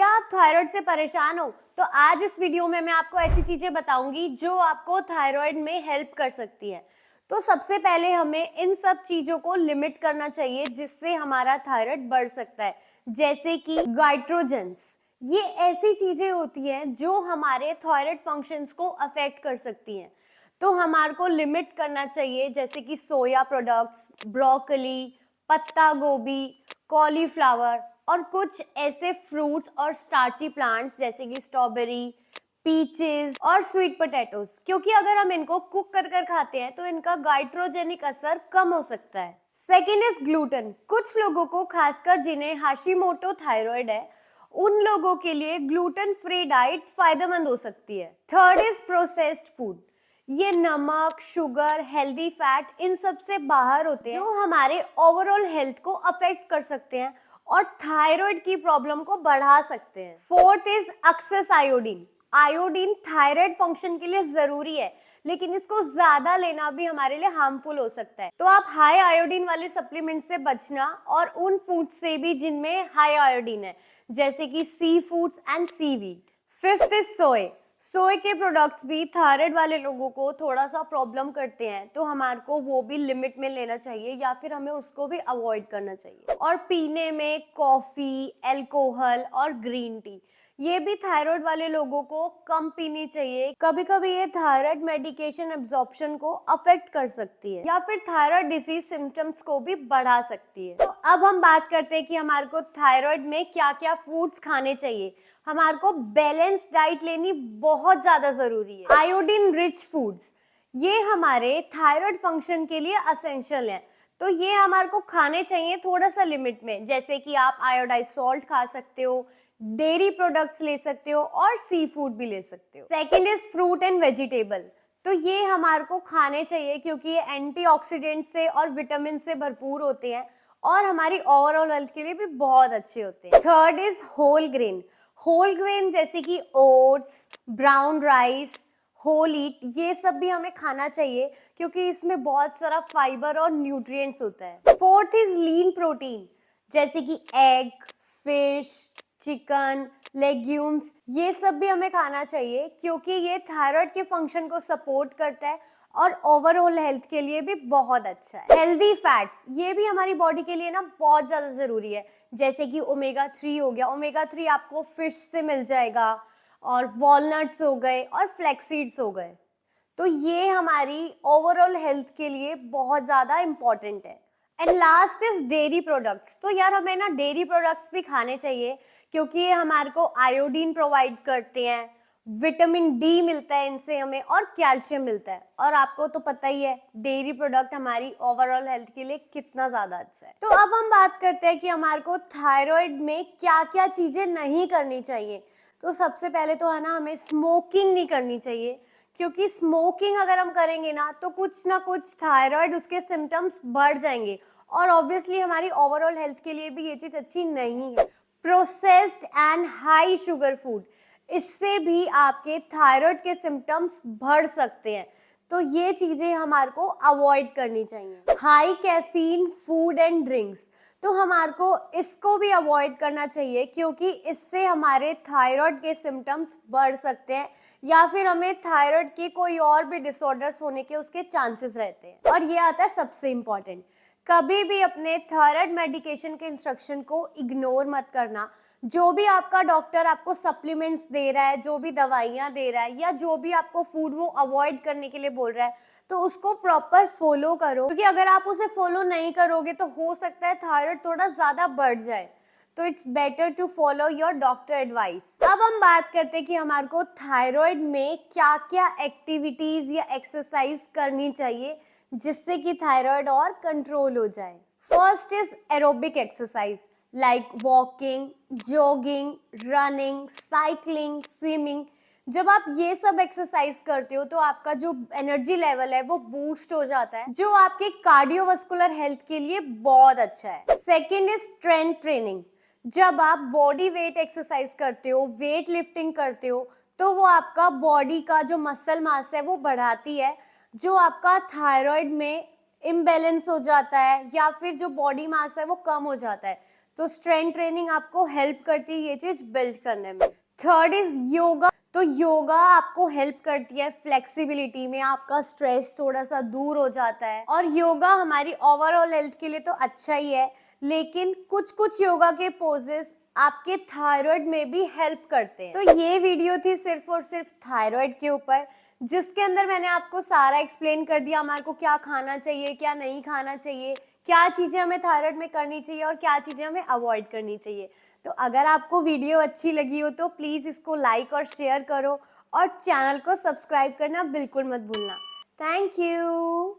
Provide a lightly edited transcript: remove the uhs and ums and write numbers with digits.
क्या आप थायराइड से परेशान हो? तो आज इस वीडियो में मैं आपको ऐसी चीजें बताऊंगी जो आपको थायराइड में हेल्प कर सकती है। तो सबसे पहले हमें इन सब चीजों को लिमिट करना चाहिए जिससे हमारा थायराइड बढ़ सकता है, जैसे कि गाइट्रोजेंस। ये ऐसी चीजें होती हैं जो हमारे थायराइड फंक्शंस को अफेक्ट कर सकती हैं। तो हमारे को लिमिट करना चाहिए, जैसे कि सोया प्रोडक्ट्स, ब्रोकली, पत्ता गोभी, कॉलीफ्लावर और कुछ ऐसे फ्रूट्स और स्टार्ची प्लांट्स जैसे कि स्ट्रॉबेरी, पीचेस और स्वीट पोटैटोज, क्योंकि अगर हम इनको कुक कर कर खाते हैं तो इनका गाइट्रोजेनिक असर कम हो सकता है। Second is gluten. कुछ लोगों को, खासकर जिन्हें हाशिमोटो थायराइड है, उन लोगों के लिए ग्लूटेन फ्री डाइट फायदेमंद हो सकती है। Third is processed food. ये नमक, शुगर, हेल्दी फैट, इन सब से बाहर होते हैं जो हमारे ओवरऑल हेल्थ को अफेक्ट कर सकते हैं और थायराइड की प्रॉब्लम को बढ़ा सकते हैं। Fourth is excess iodine. Iodine thyroid function के लिए जरूरी है, लेकिन इसको ज्यादा लेना भी हमारे लिए हार्मफुल हो सकता है। तो आप हाई आयोडीन वाले सप्लीमेंट से बचना और उन फूड से भी जिनमें हाई आयोडीन है, जैसे कि sea foods and seaweed. Fifth is सोए। सोए के प्रोडक्ट्स भी थायराइड वाले लोगों को थोड़ा सा प्रॉब्लम करते हैं, तो हमारे को वो भी लिमिट में लेना चाहिए या फिर हमें उसको भी अवॉइड करना चाहिए। और पीने में कॉफी, अल्कोहल और ग्रीन टी, ये भी थायराइड वाले लोगों को कम पीनी चाहिए। कभी कभी ये थायराइड मेडिकेशन एब्जॉर्प्शन को अफेक्ट कर सकती है या फिर थायराइड डिजीज सिम्टम्स को भी बढ़ा सकती है। तो अब हम बात करते हैं कि हमारे को थायराइड में क्या क्या फूड्स खाने चाहिए। हमारे को बैलेंस डाइट लेनी बहुत ज्यादा जरूरी है। आयोडीन रिच फूड्स, ये हमारे थायराइड फंक्शन के लिए असेंशियल है, तो ये हमारे को खाने चाहिए थोड़ा सा लिमिट में। जैसे कि आप आयोडाइज सॉल्ट खा सकते हो, डेयरी प्रोडक्ट्स ले सकते हो और सी फूड भी ले सकते हो। Second is fruit and vegetable. तो ये हमारे को खाने चाहिए क्योंकि ये एंटीऑक्सीडेंट से और विटामिन से भरपूर होते हैं और हमारी ओवरऑल हेल्थ के लिए भी बहुत अच्छे होते हैं। Third is whole grain. Whole grain जैसे कि oats, brown rice, whole wheat, ये सब भी हमें खाना चाहिए क्योंकि इसमें बहुत सारा फाइबर और न्यूट्रिएंट्स होता है। फोर्थ इज लीन प्रोटीन, जैसे कि एग, फिश, चिकन, लेग्यूम्स, ये सब भी हमें खाना चाहिए क्योंकि ये थायराइड के फंक्शन को सपोर्ट करता है और ओवरऑल हेल्थ के लिए भी बहुत अच्छा है। हेल्दी फैट्स, ये भी हमारी बॉडी के लिए ना बहुत ज्यादा जरूरी है, जैसे कि ओमेगा 3 हो गया। ओमेगा 3 आपको फिश से मिल जाएगा और वॉलनट्स हो गए और फ्लैक्सीड्स हो गए, तो ये हमारी ओवरऑल हेल्थ के लिए बहुत ज्यादा इंपॉर्टेंट है। And last is dairy products. तो यार हमें ना डेयरी प्रोडक्ट्स भी खाने चाहिए क्योंकि ये हमारे को आयोडीन प्रोवाइड करते हैं, विटामिन डी मिलता है इनसे हमें और कैल्शियम मिलता है। और आपको तो पता ही है डेयरी प्रोडक्ट हमारी ओवरऑल हेल्थ के लिए कितना ज्यादा अच्छा है। तो अब हम बात करते हैं कि हमारे को थायराइड में क्या क्या चीजें नहीं करनी चाहिए। तो सबसे पहले तो है ना, हमें स्मोकिंग नहीं करनी चाहिए क्योंकि स्मोकिंग अगर हम करेंगे ना तो कुछ ना कुछ थायराइड उसके सिम्टम्स बढ़ जाएंगे और ऑब्वियसली हमारी ओवरऑल हेल्थ के लिए भी ये चीज अच्छी नहीं है। Processed and high sugar food, इससे भी आपके थायराइड के सिम्टम्स बढ़ सकते हैं, तो ये चीजें हमारे को अवॉइड करनी चाहिए। High caffeine food and drinks, तो हमारे को इसको भी अवॉइड करना चाहिए क्योंकि इससे हमारे थायराइड के सिम्टम्स बढ़ सकते हैं या फिर हमें थायराइड के कोई और भी डिसऑर्डर्स होने के उसके चांसेस रहते हैं। और ये आता है सबसे इम्पोर्टेंट, कभी भी अपने थायराइड मेडिकेशन के इंस्ट्रक्शन को इग्नोर मत करना। जो भी आपका डॉक्टर आपको सप्लीमेंट्स दे रहा है, जो भी दवाइयाँ दे रहा है या जो भी आपको फूड वो अवॉइड करने के लिए बोल रहा है, तो उसको प्रॉपर फॉलो करो क्योंकि अगर आप उसे फॉलो नहीं करोगे तो हो सकता है थायराइड थोड़ा ज्यादा बढ़ जाए। तो it's better to follow your doctor advice. अब हम बात करते हैं कि हमारे को थायराइड में क्या क्या एक्टिविटीज या एक्सरसाइज करनी चाहिए जिससे कि थायराइड और कंट्रोल हो जाए। First is aerobic exercise like walking, jogging, running, cycling, swimming. जब आप ये सब एक्सरसाइज करते हो तो आपका जो एनर्जी लेवल है वो बूस्ट हो जाता है, जो आपके कार्डियोवास्कुलर हेल्थ के लिए बहुत अच्छा है। Second is strength training. जब आप बॉडी वेट एक्सरसाइज करते हो, वेट लिफ्टिंग करते हो, तो वो आपका बॉडी का जो मसल मास है वो बढ़ाती है, जो आपका थायराइड में इम्बैलेंस हो जाता है या फिर जो बॉडी मास है वो कम हो जाता है, तो स्ट्रेंथ ट्रेनिंग आपको हेल्प करती है ये चीज बिल्ड करने में। Third is yoga. तो योगा आपको हेल्प करती है फ्लेक्सिबिलिटी में, आपका स्ट्रेस थोड़ा सा दूर हो जाता है। और योगा हमारी ओवरऑल हेल्थ के लिए तो अच्छा ही है, लेकिन कुछ कुछ योगा के पोजेस आपके थायराइड में भी हेल्प करते हैं। तो ये वीडियो थी सिर्फ और सिर्फ थायराइड के ऊपर, जिसके अंदर मैंने आपको सारा एक्सप्लेन कर दिया हमारे को क्या खाना चाहिए, क्या नहीं खाना चाहिए, क्या चीजें हमें थायराइड में करनी चाहिए और क्या चीजें हमें अवॉइड करनी चाहिए। तो अगर आपको वीडियो अच्छी लगी हो तो प्लीज इसको लाइक और शेयर करो और चैनल को सब्सक्राइब करना बिल्कुल मत भूलना। Thank you.